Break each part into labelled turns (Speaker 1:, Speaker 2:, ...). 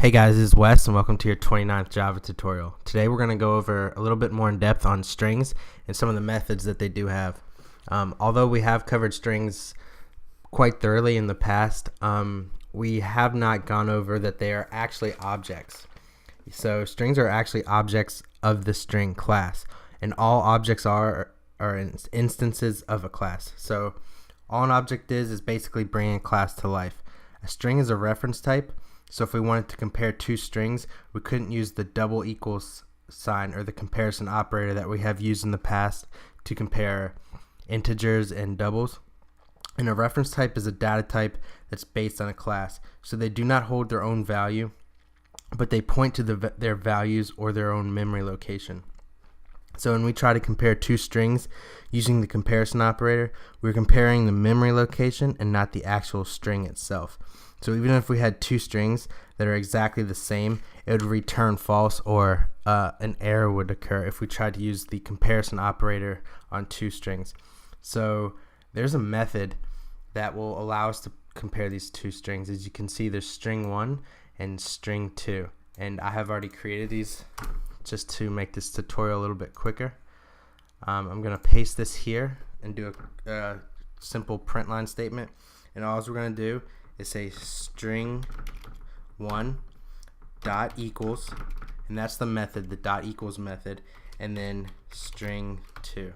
Speaker 1: Hey guys, this is Wes and welcome to your 29th Java tutorial. Today we're going to go over a little bit more in depth on strings and some of the methods that they do have. Although we have covered strings quite thoroughly in the past, we have not gone over that they are actually objects. So strings are actually objects of the string class, and all objects are instances of a class. So all an object is basically bringing a class to life. A string is a reference type. So if we wanted to compare two strings, we couldn't use the double equals sign or the comparison operator that we have used in the past to compare integers and doubles. And a reference type is a data type that's based on a class. So they do not hold their own value, but they point to their values or their own memory location. So when we try to compare two strings using the comparison operator, we're comparing the memory location and not the actual string itself. So even if we had two strings that are exactly the same, it would return false, or an error would occur if we tried to use the comparison operator on two strings. So there's a method that will allow us to compare these two strings. As you can see, there's string 1 and string 2. And I have already created these just to make this tutorial a little bit quicker. I'm going to paste this here and do a simple print line statement. And all we're going to do is say string 1 dot equals, and that's the method, the dot equals method, and then string 2.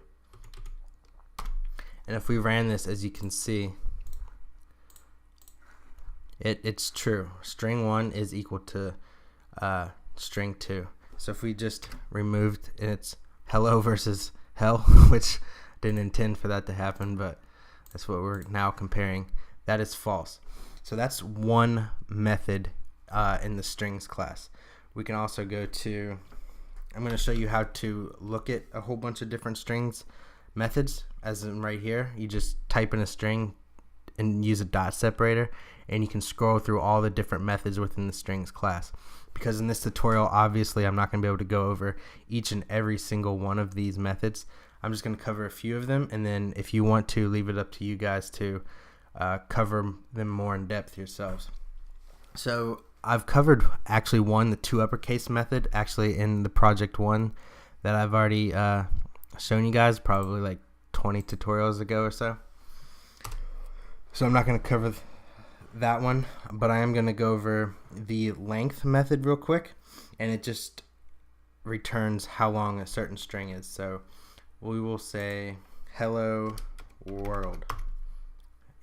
Speaker 1: And if we ran this, as you can see, it's true. String 1 is equal to string 2. So if we just removed, and it's hello versus hell, which didn't intend for that to happen, but that's what we're now comparing, that is false. So that's one method in the strings class. We can also go to, I'm going to show you how to look at a whole bunch of different strings methods, as in right here. You just type in a string and use a dot separator, and you can scroll through all the different methods within the strings class. Because in this tutorial, obviously, I'm not going to be able to go over each and every single one of these methods. I'm just going to cover a few of them, and then if you want to, leave it up to you guys to cover them more in depth yourselves. So I've covered actually the two uppercase method actually in the project 1 that I've already shown you guys probably like 20 tutorials ago or so. So I'm not going to cover that one, but I am going to go over the length method real quick, and it just returns how long a certain string is. So we will say hello world,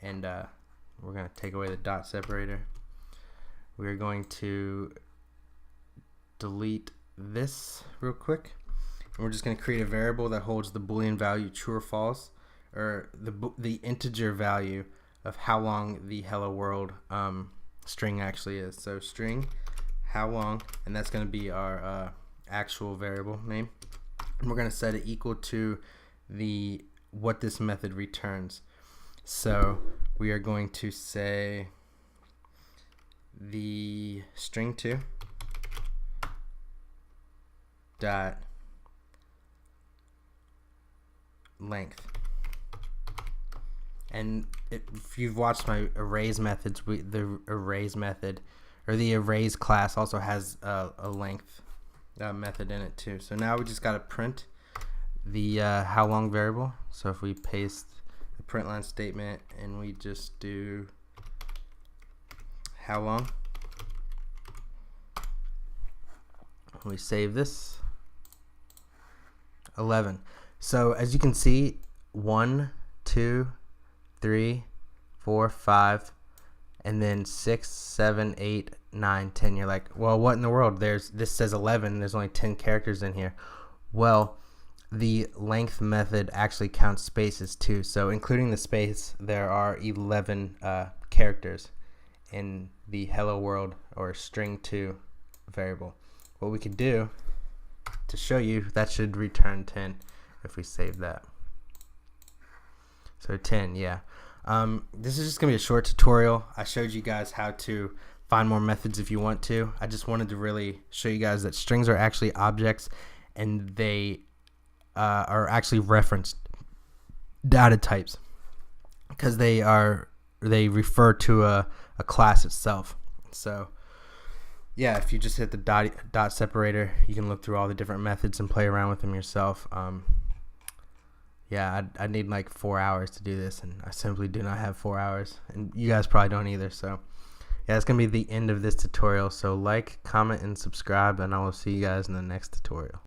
Speaker 1: and we're going to take away the dot separator. We're going to delete this real quick, and we're just going to create a variable that holds the Boolean value true or false, or the integer value of how long the hello world string actually is. So string how long, and that's going to be our actual variable name, and we're going to set it equal to what this method returns. So we are going to say the string 2 dot length. And if you've watched my arrays methods, the arrays method, or the arrays class, also has a length method in it too. So now we just got to print the how long variable. So if we paste the print line statement and we just do how long, we save this, 11. So as you can see, 1, 2, 3, 4, 5, and then 6, 7, 8, 9, 10. You're like, well, what in the world? This says 11. There's only 10 characters in here. Well, the length method actually counts spaces too. So including the space, there are 11 characters in the hello world or string 2 variable. What we could do to show you, that should return 10 if we save that. So 10, yeah. This is just going to be a short tutorial. I showed you guys how to find more methods if you want to. I just wanted to really show you guys that strings are actually objects, and they are actually referenced data types because they refer to a class itself. So yeah, if you just hit the dot separator, you can look through all the different methods and play around with them yourself. Yeah, I need like 4 hours to do this, and I simply do not have 4 hours, and you guys probably don't either. So yeah, it's gonna be the end of this tutorial. So like, comment, and subscribe, and I will see you guys in the next tutorial.